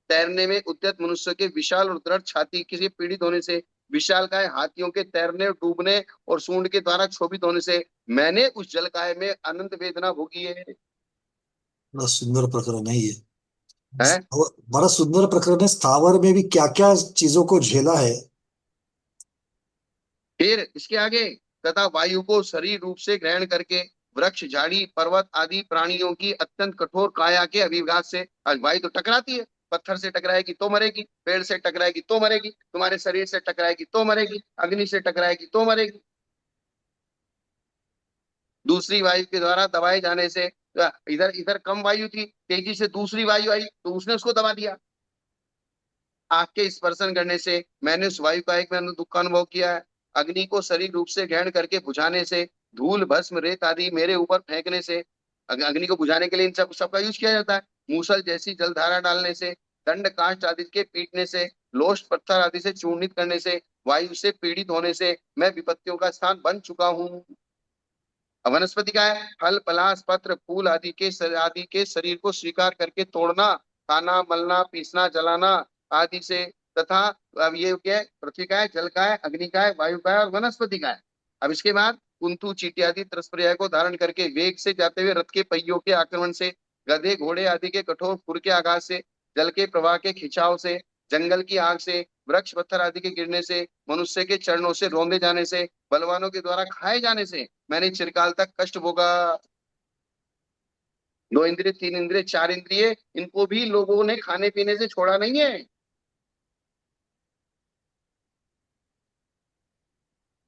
तैरने में उद्यत मनुष्य के विशाल और दृढ़ छाती के पीड़ित होने से, विशालकाय हाथियों के तैरने, डूबने और सूंड के द्वारा क्षोभित होने से मैंने उस जलकाय में अनंत वेदना भोगी है। बड़ा सुंदर प्रकरण है ये। है। बड़ा सुंदर प्रकरण है। स्थावर में भी क्या क्या चीजों को झेला है। फिर इसके आगे, तथा वायु को शरीर रूप से ग्रहण करके वृक्ष, झाड़ी, पर्वत आदि प्राणियों की अत्यंत कठोर काया के अभिघात से, आज वायु तो टकराती है, पत्थर से टकराएगी तो मरेगी, पेड़ से टकराएगी तो मरेगी, तुम्हारे शरीर से टकराएगी तो मरेगी, अग्नि से टकराएगी तो मरेगी। दूसरी वायु के द्वारा दबाए जाने से, इधर इधर कम वायु थी, तेजी से दूसरी वायु आई तो उसने उसको दबा दिया। आग के स्पर्शन करने से मैंने उस वायु का एक मैंने दुख का अनुभव किया है। अग्नि को शरीर रूप से ग्रहण करके बुझाने से, धूल भस्म रेत आदि मेरे ऊपर फेंकने से, अग्नि को बुझाने के लिए इन सबका यूज किया जाता है। मूसल जैसी जलधारा डालने से, दंड काष्ठ आदि के पीटने से, लोस्ट पत्थर आदि से चूर्णित करने से, वायु से पीड़ित होने से मैं विपत्तियों का स्थान बन चुका हूँ। अब वनस्पति का है, फल, पलाश, पत्र, फूल आदि के शरीर को स्वीकार करके तोड़ना, खाना, मलना, पीसना, जलाना आदि से, तथा अब ये क्या है, पृथ्वी का है, जल का है, अग्नि का है, वायु का है और वनस्पति का है। अब इसके बाद कुंतु, चींटी आदि त्रस्पर्याय को धारण करके वेग से जाते हुए रथ के पहियों के आक्रमण से, गधे घोड़े आदि के कठोर खुर के आघात से, जल के प्रवाह के खिंचाव से, जंगल की आग से, वृक्ष पत्थर आदि के गिरने से, मनुष्य के चरणों से रौंदे जाने से, बलवानों के द्वारा खाए जाने से मैंने चिरकाल तक कष्ट भोगा। दो इंद्रिय, तीन इंद्रिय, चार इंद्रिय, इनको भी लोगों ने खाने पीने से छोड़ा नहीं है।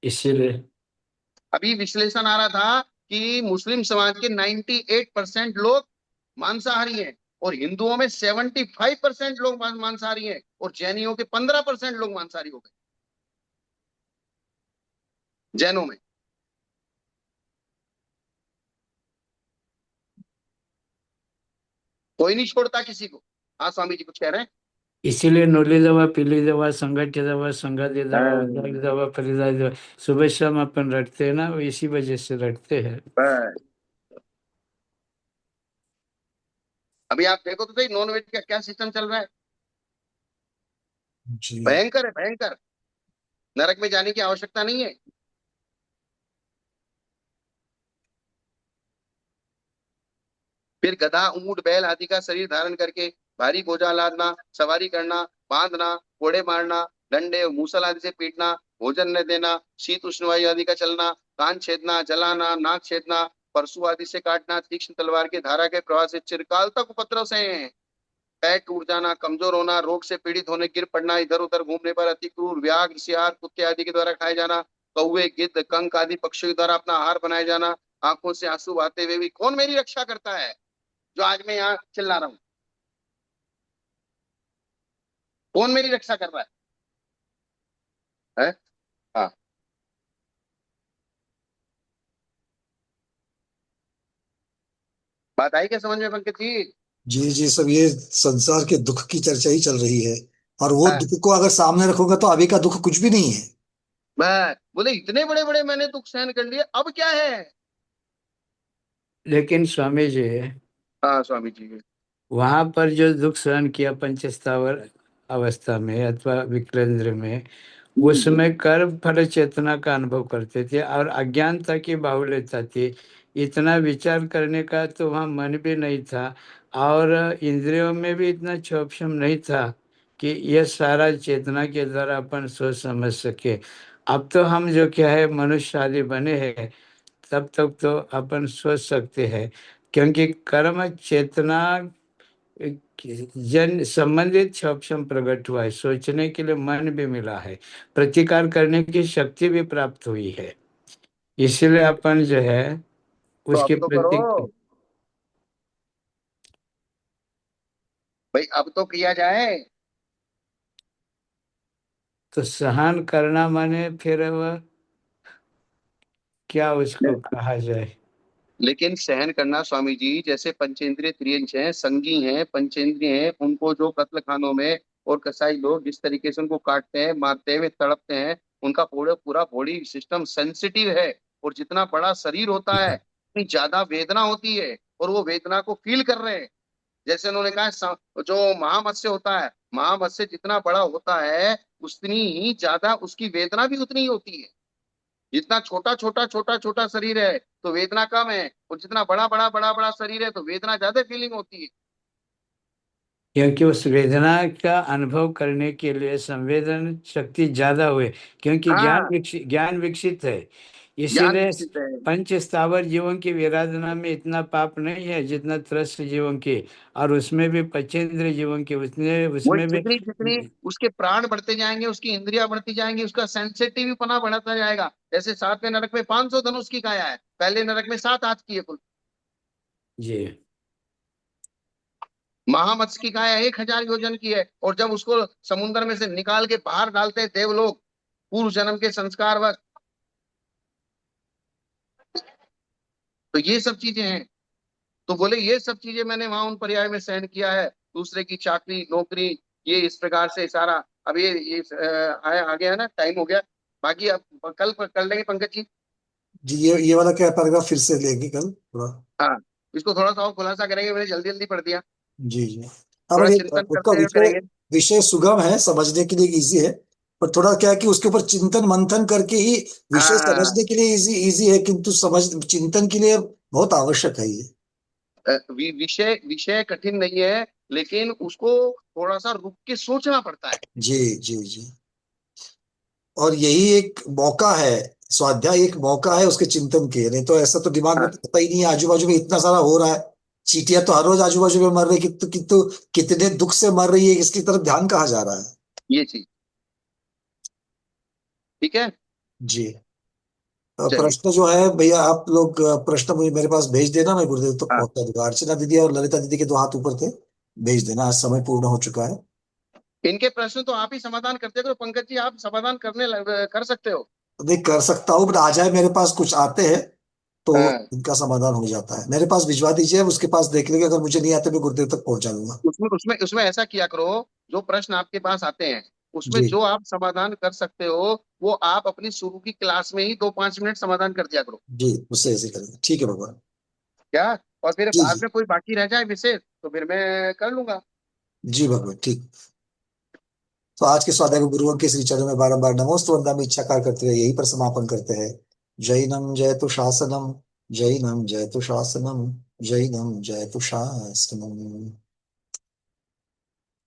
इसीलिए अभी विश्लेषण आ रहा था कि मुस्लिम समाज के 98% लोग मांसाहारी हैं, और हिंदुओं में 75% लोग मांसाहारी हैं, और जैनियों के 15% लोग मांसाहारी हो गए, जैनों में। कोई नहीं छोड़ता किसी को। हाँ स्वामी जी कुछ कह रहे हैं। इसीलिए नूली दवा, पीली दवा, संगठ्य दवा, संगादी दवा, हाँ, उदारी दवा, फरीदारी दवा, सुबह शाम अपन रटते हैं ना, वो इसी वजह से रटते हैं। बस। अभी आप देखो तो सही, नॉन वेज का क्या सिस्टम चल रहा है। जी। भयंकर है, भयंकर। नरक में जाने की आवश्यकता नहीं है। फिर गधा, ऊंट, बैल आदि का शरीर धारण करके भारी बोझा लादना, सवारी करना, बांधना, कोड़े मारना, डंडे और मूसल आदि से पीटना, भोजन न देना, शीत उष्ण वायु आदि का चलना, कान छेदना, जलाना, नाक छेदना, परशु आदि से काटना, तीक्ष्ण तलवार के धारा के प्रवाह से चिरकाल तक उपद्रव से, पैर टूट जाना, कमजोर होना, रोग से पीड़ित होने, गिर पड़ना, इधर उधर घूमने पर अति क्रूर व्याघ्र, सियार, कुत्ते आदि के द्वारा खाए जाना, कौवे, गिद्ध, कंक आदि पक्षियों के द्वारा अपना आहार बनाया जाना, आंखों से आंसू बहाते हुए भी कौन मेरी रक्षा करता है, जो आज मैं यहाँ चिल्ला रहा हूँ, कौन मेरी रक्षा कर रहा है? हाँ। बात आई क्या समझ में पंकज जी? जी जी, सब ये संसार के दुख की चर्चा ही चल रही है। और वो हाँ, दुख को अगर सामने रखोगे तो अभी का दुख कुछ भी नहीं है। बस बोले इतने बड़े बड़े मैंने दुख सहन कर लिए, अब क्या है? लेकिन स्वामी जी, हाँ स्वामी जी। वहां पर जो दुख सहन किया पंचस्तावर अवस्था में अथवा विकलेंद्र में, उस समय कर्म फल चेतना का अनुभव करते थे और अज्ञानता की बाहुल्यता थी। इतना विचार करने का तो वहाँ मन भी नहीं था, और इंद्रियों में भी इतना क्षोभम नहीं था कि यह सारा चेतना के द्वारा अपन सोच समझ सके। अब तो हम जो क्या है मनुष्य आदि बने हैं, तब तक तो अपन सोच सकते हैं, क्योंकि कर्म चेतना जन संबंधित सक्षम प्रकट हुआ है, सोचने के लिए मन भी मिला है, प्रतिकार करने की शक्ति भी प्राप्त हुई है। इसलिए अपन जो है तो अब उसके तो करो प्रति, भाई, अब तो किया जाए। तो सहन करना माने फिर वह क्या उसको कहा जाए। लेकिन सहन करना स्वामी जी, जैसे पंचेंद्रिय त्रियंच हैं, संगी हैं, पंचेंद्रिय हैं, उनको जो कत्ल खानों में और कसाई लोग जिस तरीके से उनको काटते हैं, मारते हुए तड़पते हैं, उनका पूरा पूरा बॉडी सिस्टम सेंसिटिव है, और जितना बड़ा शरीर होता है उतनी ज्यादा वेदना होती है, और वो वेदना को फील कर रहे हैं। जैसे उन्होंने कहा जो महामत्स्य होता है, महामत्स्य जितना बड़ा होता है उतनी ही ज्यादा उसकी वेदना भी उतनी ही होती है। जितना छोटा छोटा छोटा छोटा शरीर है तो वेदना कम है, और जितना बड़ा बड़ा बड़ा बड़ा शरीर है तो वेदना ज्यादा फीलिंग होती है। क्योंकि उस वेदना का अनुभव करने के लिए संवेदन शक्ति ज्यादा हुए, क्योंकि हाँ, ज्ञान विकसित है। ज्ञान इसीलिए विकसित है। पंच स्थावर जीवों की विराधना में इतना पाप नहीं है जितना त्रस्त जीवों की, और उसमें भी पंचेंद्रिय जीवों की उसने वो उसमें भी। जितनी जितनी उसके प्राण बढ़ते जाएंगे, उसकी इंद्रियां बढ़ती जाएंगी, उसका सेंसिटिव पना बढ़ता जाएगा। जैसे सातवें नरक में 500 धनुष की काया है, पहले नरक में 7 हाथ की है कुल। जी। महामत्स्य की काया 1000 योजन की है, और जब उसको समुद्र में से निकाल के बाहर डालते हैं देवलोग, पूर्व जन्म के संस्कार वश, तो ये सब चीजें हैं। तो बोले ये सब चीजें मैंने वहां उन पर्याय में सहन किया है, दूसरे की चाकरी नौकरी, ये इस प्रकार से सारा। अब ये आया आ गया ना, टाइम हो गया। बाकी अब कल कर लेंगे पंकज जी। जी, ये वाला क्या पैराग्राफ फिर से लेंगे कल थोड़ा। हाँ, इसको थोड़ा सा और खुलासा करेंगे, मैंने जल्दी जल्दी पढ़ दिया। जी जी। हाँ थोड़ा मतलब चिंतन उसका करते हुए विषय करेंगे। विषय सुगम है, समझने के लिए इजी है। पर थोड़ा क्या है कि उसके ऊपर चिंतन मंथन करके ही विषय हाँ, समझने के लिए इजी इजी है, किंतु समझ चिंतन के लिए बहुत आवश्यक है ये। विषय विषय कठिन नहीं है, लेकिन उसको थोड़ा सा रुक के सोचना पड़ता है। जी जी जी। और यही एक मौका है, स्वाध्याय एक मौका है उसके चिंतन के, नहीं तो ऐसा तो दिमाग में हाँ, पता ही नहीं है, आजू बाजू में इतना सारा हो रहा है। चींटियां तो हर रोज आजू बाजू में मर रही, कितु कितु कितने दुख से मर रही है, इसकी तरफ ध्यान कहाँ जा रहा है। ये चीज ठीक है। जी। चलिए। प्रश्न जो है भैया आप लोग प्रश्न मुझे मेरे पास भेज देना, मैं गुरुदेव तक हाँ, पहुंचा दूंगा। अर्चना दीदी और ललिता दीदी के 2 हाथ ऊपर थे, भेज देना, आज समय पूर्ण हो चुका है। इनके प्रश्न तो आप ही समाधान करते हो पंकज जी, आप समाधान कर सकते हो। नहीं कर सकता हूँ, बट आ जाए मेरे पास कुछ आते हैं तो हाँ, इनका समाधान हो जाता है। मेरे पास भिजवा दीजिए, उसके पास देख लेंगे, अगर मुझे नहीं आते मैं गुरुदेव तक पहुंचा दूंगा। उसमें उसमें उसमें ऐसा किया करो, जो प्रश्न आपके पास आते हैं उसमें जी जो आप समाधान कर सकते हो, वो आप अपनी शुरू की क्लास में ही 2-5 मिनट समाधान कर दिया करो। जी, उससे ऐसे करेंगे, ठीक है भगवान। क्या? और फिर जी बाद जी। में कोई बाकी रह जाए विषय तो फिर मैं कर लूंगा। जी भगवान, ठीक। तो आज के स्वाध्याय को गुरुओं के श्री चरणों में बारंबार नमोस्तु वंदना में इच्छा कार्य करते हुए यही पर समापन करते हैं। जैनम जयतु शासनम, जैनम जयतु शासनम, जैनम जयतु शासनम।